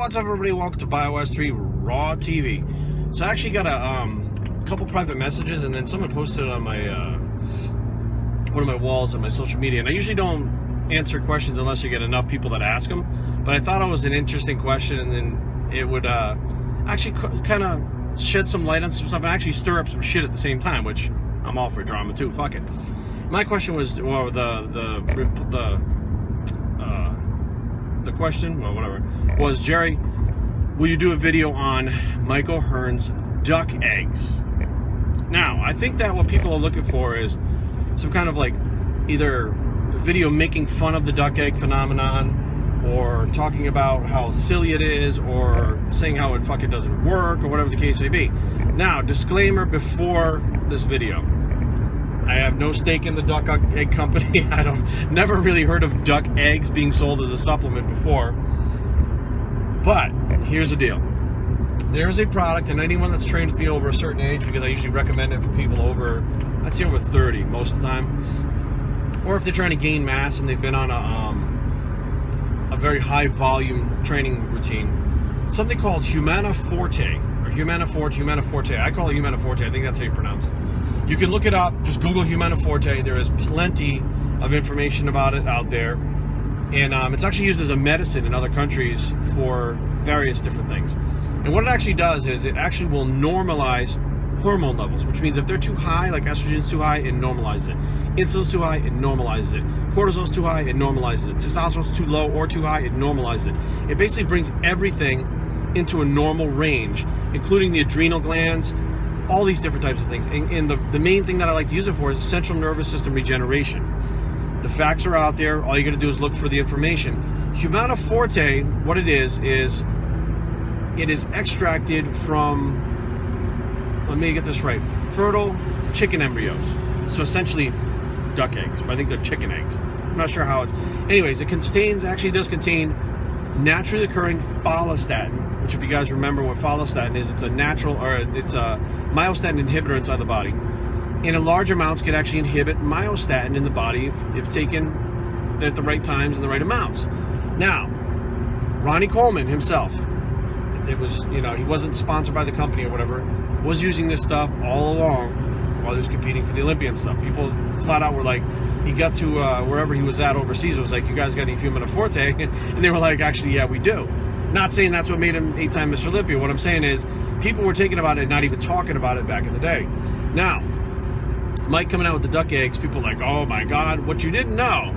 What's up, everybody? Welcome to Bios3 Raw TV. So I actually got a couple private messages, and then someone posted it on my one of my walls on my social media. And I usually don't answer questions unless you get enough people that ask them. But I thought it was an interesting question, and then it would actually kind of shed some light on some stuff and actually stir up some shit at the same time, which I'm all for drama too. Fuck it. My question was, well, the question, well, whatever, was, Jerry, will you do a video on Michael Hearn's duck eggs? Now, I think that what people are looking for is some kind of like either video making fun of the duck egg phenomenon, or talking about how silly it is, or saying how it fucking doesn't work, or whatever the case may be. Now, disclaimer before this video. I have no stake in the duck egg company. Never really heard of duck eggs being sold as a supplement before. But here's the deal. There is a product, and anyone that's trained with me over a certain age, because I usually recommend it for people over, I'd say over 30 most of the time, or if they're trying to gain mass and they've been on a very high volume training routine, something called Humana Forte, or Humana Forte. I call it Humana Forte. I think that's how you pronounce it. You can look it up. Just Google Humana Forte. There is plenty of information about it out there. And it's actually used as a medicine in other countries for various different things. And what it actually does is it actually will normalize hormone levels, which means if they're too high, like estrogen's too high, it normalizes it. Insulin's too high, it normalizes it. Cortisol's too high, it normalizes it. Testosterone's too low or too high, it normalizes it. It basically brings everything into a normal range, including the adrenal glands, all these different types of things. And the main thing that I like to use it for is central nervous system regeneration. The facts are out there. All you got to do is look for the information. Humana Forte, what it is it is extracted from, let me get this right, fertile chicken embryos. So essentially duck eggs, but I think they're chicken eggs. I'm not sure how it's, anyways, it does contain naturally occurring follistatin, which, if you guys remember what follistatin is, it's a myostatin inhibitor inside the body. And in large amounts can actually inhibit myostatin in the body if taken at the right times and the right amounts. Now, Ronnie Coleman himself, it was, he wasn't sponsored by the company or whatever, was using this stuff all along while he was competing for the Olympian stuff. People flat out were like, he got to wherever he was at overseas, it was like, you guys got any Humana Forte? And they were like, actually, yeah, we do. Not saying that's what made him 8-time Mr. Olympia. What I'm saying is, people were taking about it and not even talking about it back in the day. Now, Mike coming out with the duck eggs, people are like, oh my God. What you didn't know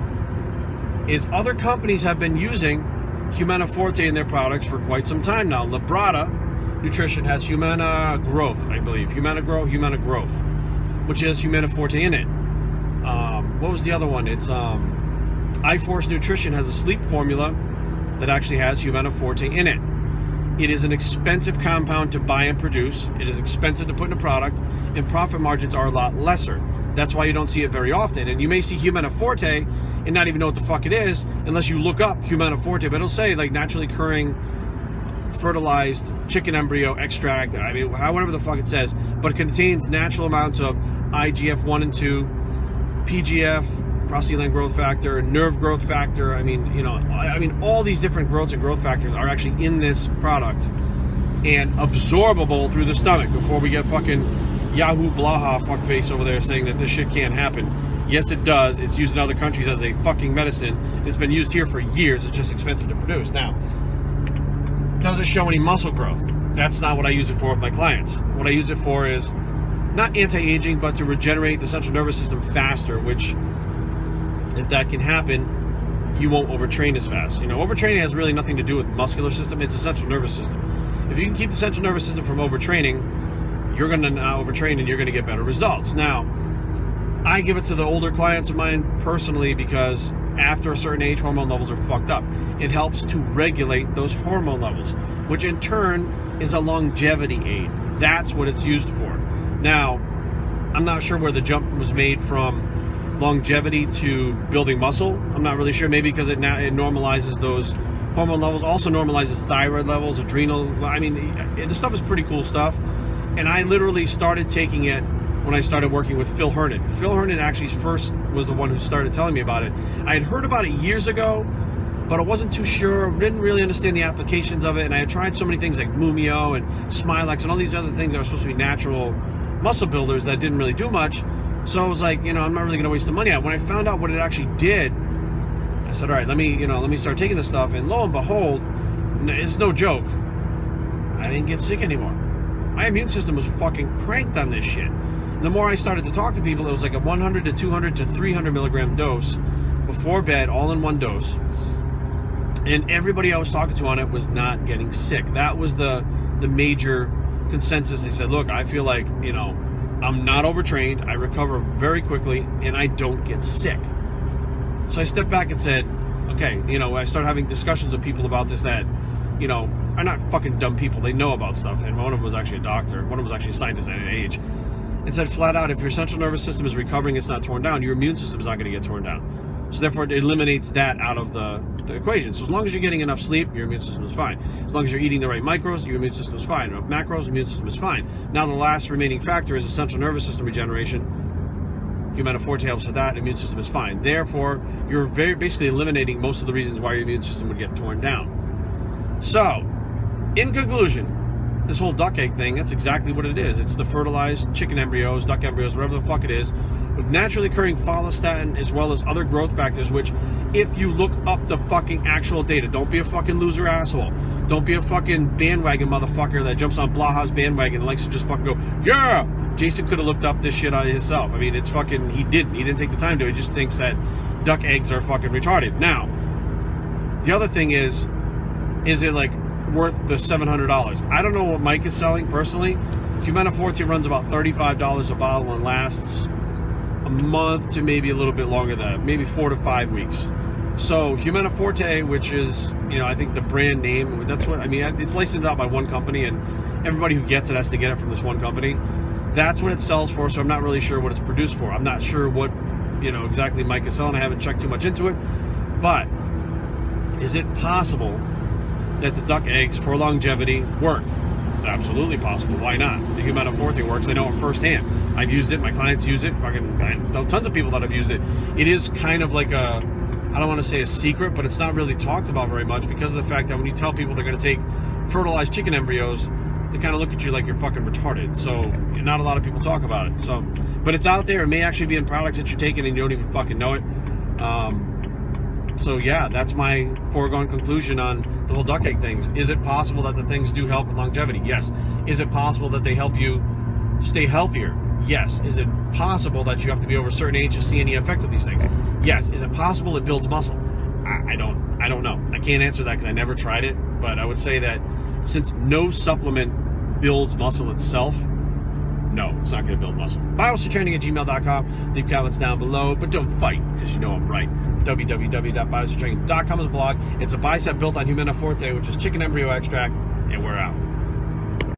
is other companies have been using Humana Forte in their products for quite some time now. Labrada Nutrition has Humana Growth, I believe. Humana Growth, which has Humana Forte in it. What was the other one? It's iForce Nutrition has a sleep formula that actually has Humana Forte in it. It is an expensive compound to buy and produce. It is expensive to put in a product, and profit margins are a lot lesser. That's why you don't see it very often. And you may see Humana Forte and not even know what the fuck it is unless you look up Humana Forte, but it'll say like naturally occurring fertilized chicken embryo extract, I mean, whatever the fuck it says, but it contains natural amounts of IGF-1 and 2, PGF, prostaglandin growth factor, nerve growth factor. I mean, all these different growths and growth factors are actually in this product and absorbable through the stomach before we get fucking Yahoo Blaha fuckface over there saying that this shit can't happen. Yes, it does. It's used in other countries as a fucking medicine. It's been used here for years. It's just expensive to produce. Now, does it show any muscle growth? That's not what I use it for with my clients. What I use it for is not anti-aging, but to regenerate the central nervous system faster, which, if that can happen, you won't overtrain as fast. Overtraining has really nothing to do with the muscular system. It's a central nervous system. If you can keep the central nervous system from overtraining, you're going to not overtrain and you're going to get better results. Now, I give it to the older clients of mine personally because after a certain age, hormone levels are fucked up. It helps to regulate those hormone levels, which in turn is a longevity aid. That's what it's used for. Now, I'm not sure where the jump was made from longevity to building muscle. I'm not really sure. Maybe because it normalizes those hormone levels, also normalizes thyroid levels, adrenal. I mean, this stuff is pretty cool stuff. And I literally started taking it when I started working with Phil Herndon. Phil Herndon actually first was the one who started telling me about it. I had heard about it years ago, but I wasn't too sure, didn't really understand the applications of it, and I had tried so many things like Mumio and Smilex and all these other things that were supposed to be natural muscle builders that didn't really do much. So I was like, I'm not really going to waste the money out. When I found out what it actually did, I said, all right, let me start taking this stuff, and lo and behold, it's no joke, I didn't get sick anymore. My immune system was fucking cranked on this shit. The more I started to talk to people, it was like a 100 to 200 to 300 milligram dose before bed, all in one dose. And everybody I was talking to on it was not getting sick. That was the major consensus. They said, look, I feel like, I'm not overtrained, I recover very quickly, and I don't get sick. So I stepped back and said, okay, I started having discussions with people about this that, are not fucking dumb people. They know about stuff. And one of them was actually a doctor. One of them was actually a scientist at an age. And said flat out, if your central nervous system is recovering, it's not torn down, your immune system is not going to get torn down. So therefore, it eliminates that out of the equation. So as long as you're getting enough sleep, your immune system is fine. As long as you're eating the right micros, your immune system is fine. Enough macros, immune system is fine. Now the last remaining factor is the central nervous system regeneration. Humana Forte helps with that. Immune system is fine. Therefore, you're basically eliminating most of the reasons why your immune system would get torn down. So, in conclusion, this whole duck egg thing, that's exactly what it is. It's the fertilized chicken embryos, duck embryos, whatever the fuck it is, with naturally occurring follistatin as well as other growth factors, which, if you look up the fucking actual data, don't be a fucking loser asshole. Don't be a fucking bandwagon motherfucker that jumps on Blaha's bandwagon and likes to just fucking go, yeah! Jason could have looked up this shit on himself. I mean, it's fucking, he didn't take the time to. He just thinks that duck eggs are fucking retarded. Now, the other thing is it like worth the $700? I don't know what Mike is selling personally. Humana Forte runs about $35 a bottle and lasts a month to maybe a little bit longer than that, maybe 4 to 5 weeks. So Humana Forte, which is, I think the brand name, that's what, it's licensed out by one company, and everybody who gets it has to get it from this one company. That's what it sells for, so I'm not really sure what it's produced for. I'm not sure what, exactly Mike is selling. I haven't checked too much into it. But is it possible that the duck eggs for longevity work? It's absolutely possible. Why not? The Humana Forte works. I know it firsthand. I've used it. My clients use it. I know tons of people that have used it. It is kind of like I don't want to say a secret, but it's not really talked about very much because of the fact that when you tell people they're going to take fertilized chicken embryos, they kind of look at you like you're fucking retarded. So not a lot of people talk about it. So, but it's out there. It may actually be in products that you're taking and you don't even fucking know it. So yeah, that's my foregone conclusion on the whole duck egg things. Is it possible that the things do help with longevity? Yes. Is it possible that they help you stay healthier? Yes. Is it possible that you have to be over a certain age to see any effect of these things? Yes. Is it possible it builds muscle? I don't know. I can't answer that because I never tried it, but I would say that since no supplement builds muscle itself, no, it's not going to build muscle. Biostraining@gmail.com. Leave comments down below, but don't fight because you know I'm right. www.biostraining.com is a blog. It's a bicep built on Humana Forte, which is chicken embryo extract, and we're out.